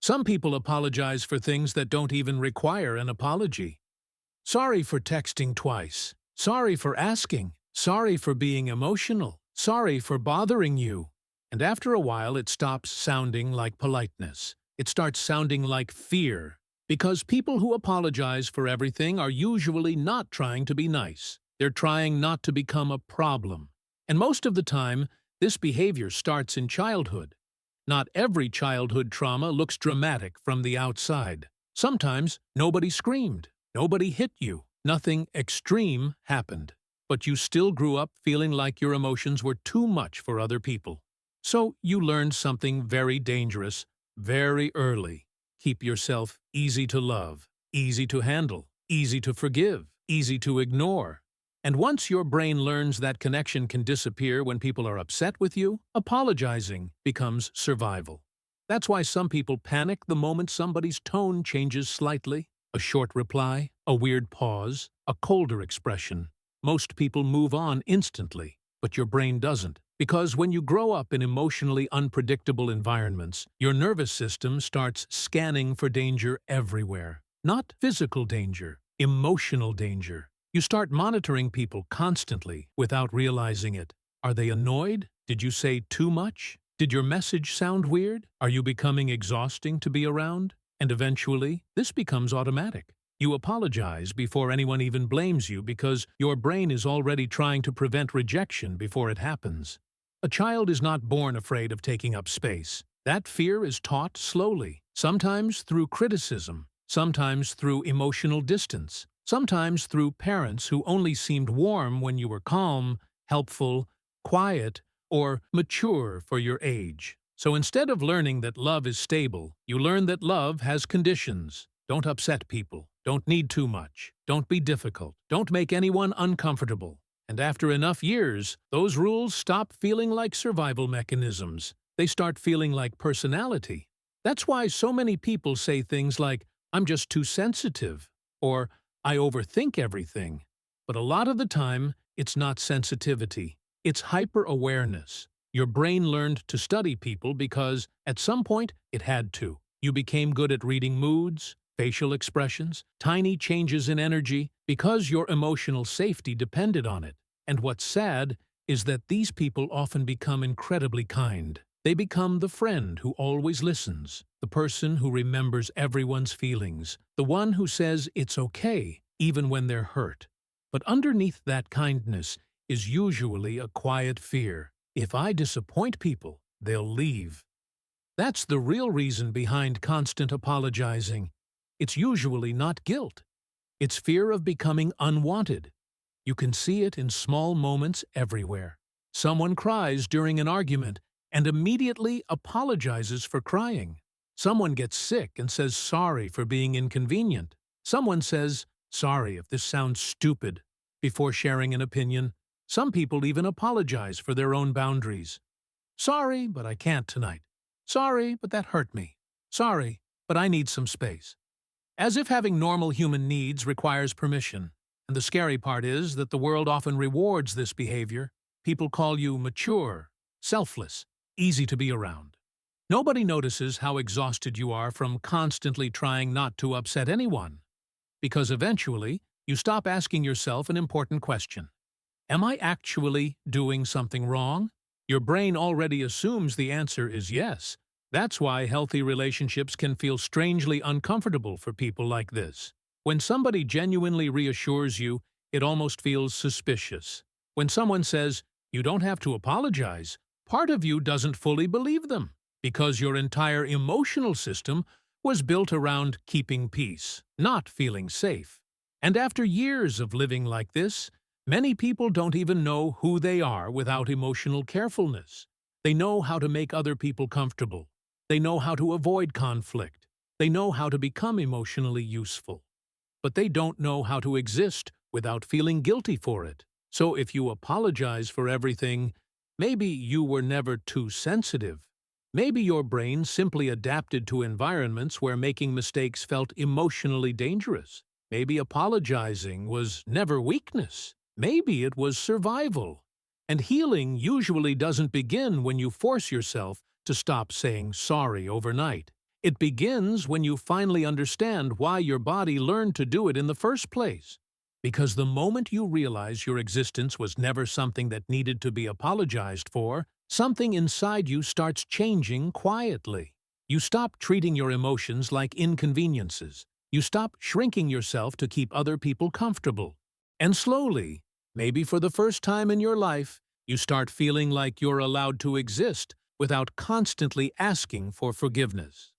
Some people apologize for things that don't even require an apology. Sorry for texting twice. Sorry for asking. Sorry for being emotional. Sorry for bothering you. And after a while, it stops sounding like politeness. It starts sounding like fear. Because people who apologize for everything are usually not trying to be nice. They're trying not to become a problem. And most of the time, this behavior starts in childhood. Not every childhood trauma looks dramatic from the outside. Sometimes nobody screamed, nobody hit you, nothing extreme happened. But you still grew up feeling like your emotions were too much for other people. So you learned something very dangerous very early. Keep yourself easy to love, easy to handle, easy to forgive, easy to ignore. And once your brain learns that connection can disappear when people are upset with you, apologizing becomes survival. That's why some people panic the moment somebody's tone changes slightly. A short reply, a weird pause, a colder expression. Most people move on instantly, but your brain doesn't. Because when you grow up in emotionally unpredictable environments, your nervous system starts scanning for danger everywhere. Not physical danger, emotional danger. You start monitoring people constantly without realizing it. Are they annoyed? Did you say too much? Did your message sound weird? Are you becoming exhausting to be around? And eventually, this becomes automatic. You apologize before anyone even blames you because your brain is already trying to prevent rejection before it happens. A child is not born afraid of taking up space. That fear is taught slowly, sometimes through criticism, sometimes through emotional distance, sometimes through parents who only seemed warm when you were calm, helpful, quiet, or mature for your age. So instead of learning that love is stable, you learn that love has conditions. Don't upset people. Don't need too much. Don't be difficult. Don't make anyone uncomfortable. And after enough years, those rules stop feeling like survival mechanisms. They start feeling like personality. That's why so many people say things like, "I'm just too sensitive," or "I overthink everything." But a lot of the time, it's not sensitivity. It's hyper-awareness. Your brain learned to study people because, at some point, it had to. You became good at reading moods, facial expressions, tiny changes in energy, because your emotional safety depended on it. And what's sad is that these people often become incredibly kind. They become the friend who always listens, the person who remembers everyone's feelings, the one who says it's okay, even when they're hurt. But underneath that kindness is usually a quiet fear. If I disappoint people, they'll leave. That's the real reason behind constant apologizing. It's usually not guilt. It's fear of becoming unwanted. You can see it in small moments everywhere. Someone cries during an argument and immediately apologizes for crying. Someone gets sick and says sorry for being inconvenient. Someone says, "Sorry if this sounds stupid," before sharing an opinion. Some people even apologize for their own boundaries. "Sorry, but I can't tonight. Sorry, but that hurt me. Sorry, but I need some space." As if having normal human needs requires permission. And the scary part is that the world often rewards this behavior. People call you mature, selfless, easy to be around. Nobody notices how exhausted you are from constantly trying not to upset anyone. Because eventually, you stop asking yourself an important question. Am I actually doing something wrong? Your brain already assumes the answer is yes. That's why healthy relationships can feel strangely uncomfortable for people like this. When somebody genuinely reassures you, it almost feels suspicious. When someone says, "You don't have to apologize," part of you doesn't fully believe them, because your entire emotional system was built around keeping peace, not feeling safe. And after years of living like this, many people don't even know who they are without emotional carefulness. They know how to make other people comfortable. They know how to avoid conflict. They know how to become emotionally useful. But they don't know how to exist without feeling guilty for it. So if you apologize for everything, maybe you were never too sensitive. Maybe your brain simply adapted to environments where making mistakes felt emotionally dangerous. Maybe apologizing was never weakness. Maybe it was survival. And healing usually doesn't begin when you force yourself to stop saying sorry overnight. It begins when you finally understand why your body learned to do it in the first place. Because the moment you realize your existence was never something that needed to be apologized for, something inside you starts changing quietly. You stop treating your emotions like inconveniences. You stop shrinking yourself to keep other people comfortable. And slowly, maybe for the first time in your life, you start feeling like you're allowed to exist without constantly asking for forgiveness.